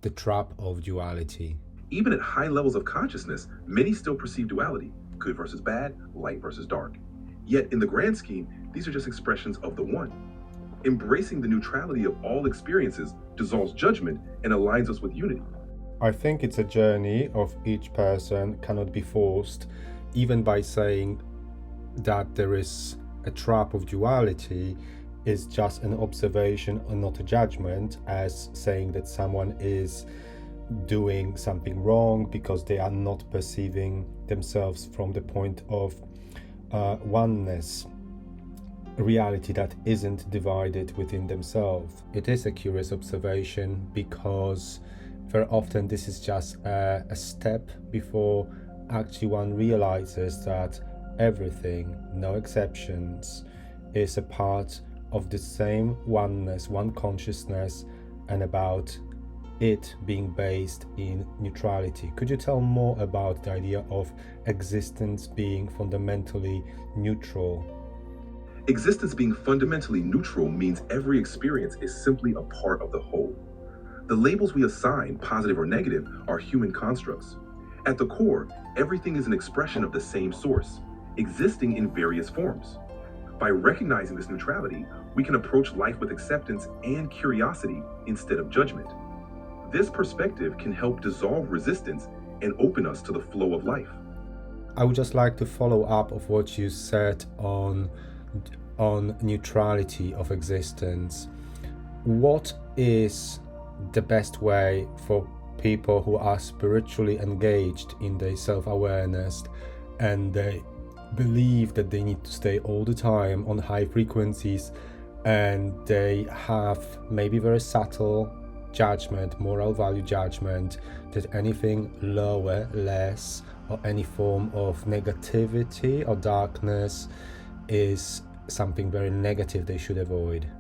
the trap of duality. Even at high levels of consciousness, many still perceive duality, good versus bad, light versus dark. Yet, in the grand scheme, these are just expressions of the one. Embracing the neutrality of all experiences dissolves judgment and aligns us with unity. I think it's a journey of each person, cannot be forced, even by saying that there is a trap of duality is just an observation and not a judgment, as saying that someone is doing something wrong because they are not perceiving themselves from the point of oneness, a reality that isn't divided within themselves. It is a curious observation because very often this is just a step before actually one realizes that everything, no exceptions, is a part of the same oneness, one consciousness, and about it being based in neutrality. Could you tell more about the idea of existence being fundamentally neutral? Existence being fundamentally neutral means every experience is simply a part of the whole. The labels we assign, positive or negative, are human constructs. At the core, everything is an expression of the same source, existing in various forms. By recognizing this neutrality, we can approach life with acceptance and curiosity instead of judgment. This perspective can help dissolve resistance and open us to the flow of life. I would just like to follow up of what you said on neutrality of existence. What is the best way for people who are spiritually engaged in their self-awareness and they believe that they need to stay all the time on high frequencies, and they have maybe very subtle judgment, moral value judgment, that anything lower, less, or any form of negativity or darkness is something very negative they should avoid?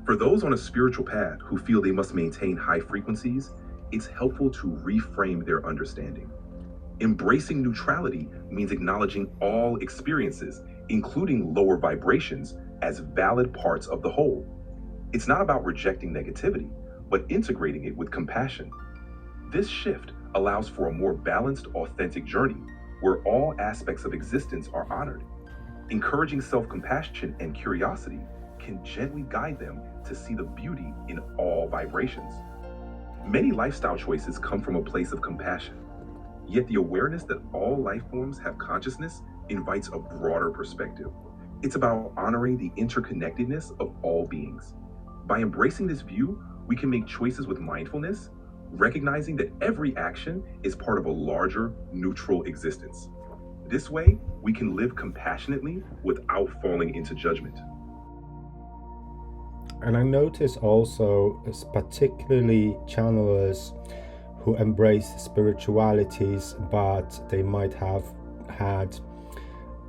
For those on a spiritual path who feel they must maintain high frequencies, it's helpful to reframe their understanding. Embracing neutrality means acknowledging all experiences, including lower vibrations, as valid parts of the whole. It's not about rejecting negativity, but integrating it with compassion. This shift allows for a more balanced, authentic journey where all aspects of existence are honored. Encouraging self-compassion and curiosity can gently guide them to see the beauty in all vibrations. Many lifestyle choices come from a place of compassion, yet the awareness that all life forms have consciousness invites a broader perspective. It's about honoring the interconnectedness of all beings. By embracing this view, we can make choices with mindfulness, recognizing that every action is part of a larger, neutral existence. This way, we can live compassionately without falling into judgment. And I notice also, particularly channelers who embrace spiritualities, but they might have had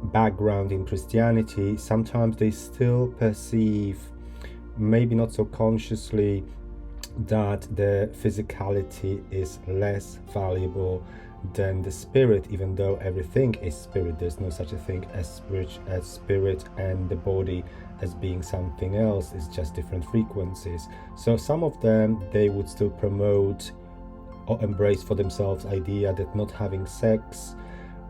background in Christianity, sometimes they still perceive, maybe not so consciously, that the physicality is less valuable than the spirit, even though everything is spirit. There's no such a thing as spirit and the body as being something else. It's just different frequencies. So some of them, they would still promote or embrace for themselves idea that not having sex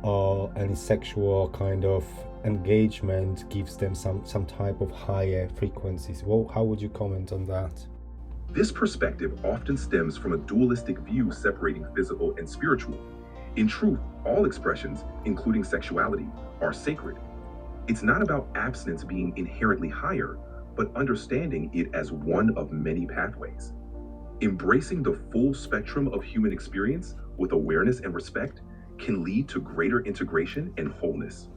or any sexual kind of engagement gives them some type of higher frequencies. Well, how would you comment on that? This perspective often stems from a dualistic view separating physical and spiritual. In truth, all expressions, including sexuality, are sacred. It's not about abstinence being inherently higher, but understanding it as one of many pathways. Embracing the full spectrum of human experience with awareness and respect can lead to greater integration and wholeness.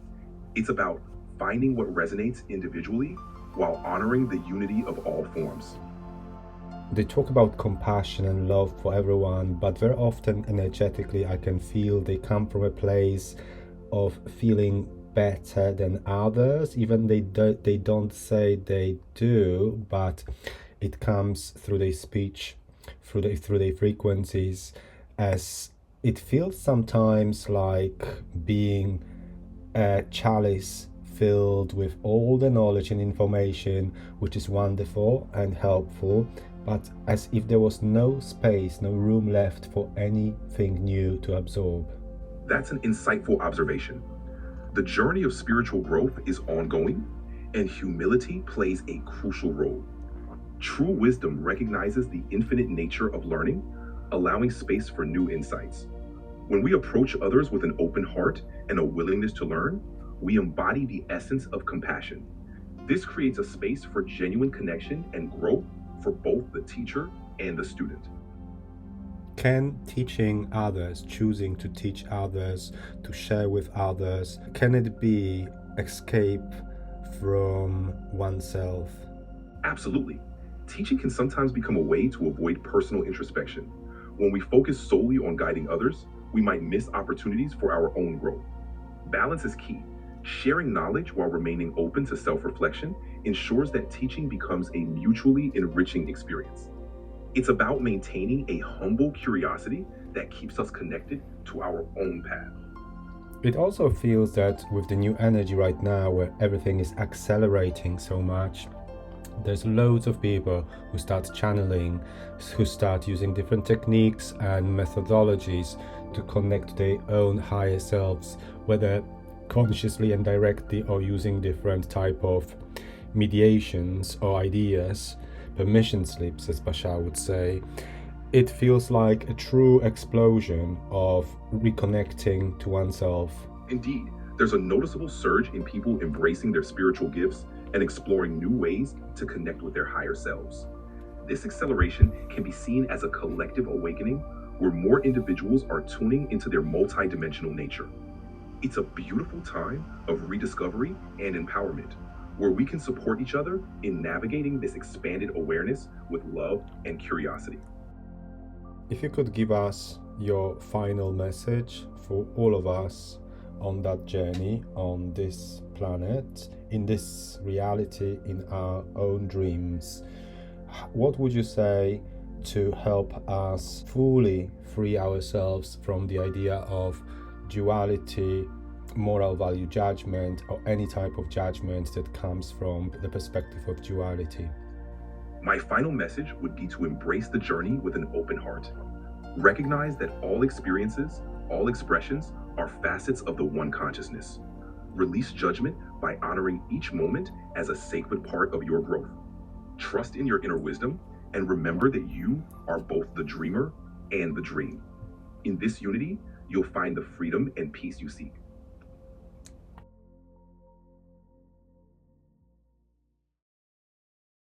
It's about finding what resonates individually while honoring the unity of all forms. They talk about compassion and love for everyone, but very often energetically I can feel they come from a place of feeling better than others. Even they don't say they do, but it comes through their speech, through their frequencies, as it feels sometimes like being a chalice filled with all the knowledge and information, which is wonderful and helpful, but as if there was no space, no room left for anything new to absorb. That's an insightful observation. The journey of spiritual growth is ongoing, and humility plays a crucial role. True wisdom recognizes the infinite nature of learning, allowing space for new insights. When we approach others with an open heart and a willingness to learn, we embody the essence of compassion. This creates a space for genuine connection and growth for both the teacher and the student. Can teaching others, choosing to teach others, to share with others, can it be escape from oneself? Absolutely. Teaching can sometimes become a way to avoid personal introspection. When we focus solely on guiding others, we might miss opportunities for our own growth. Balance is key. Sharing knowledge while remaining open to self-reflection ensures that teaching becomes a mutually enriching experience. It's about maintaining a humble curiosity that keeps us connected to our own path. It also feels that with the new energy right now, where everything is accelerating so much, there's loads of people who start channeling, who start using different techniques and methodologies to connect to their own higher selves, whether consciously and directly or using different type of mediations or ideas, permission slips, as Bashar would say. It feels like a true explosion of reconnecting to oneself. Indeed, there's a noticeable surge in people embracing their spiritual gifts and exploring new ways to connect with their higher selves. This acceleration can be seen as a collective awakening where more individuals are tuning into their multidimensional nature. It's a beautiful time of rediscovery and empowerment, where we can support each other in navigating this expanded awareness with love and curiosity. If you could give us your final message for all of us on that journey, on this planet, in this reality, in our own dreams, what would you say to help us fully free ourselves from the idea of duality, moral value judgment, or any type of judgment that comes from the perspective of duality? My final message would be to embrace the journey with an open heart. Recognize that all experiences, all expressions are facets of the one consciousness. Release judgment by honoring each moment as a sacred part of your growth. Trust in your inner wisdom and remember that you are both the dreamer and the dream. In this unity, you'll find the freedom and peace you seek.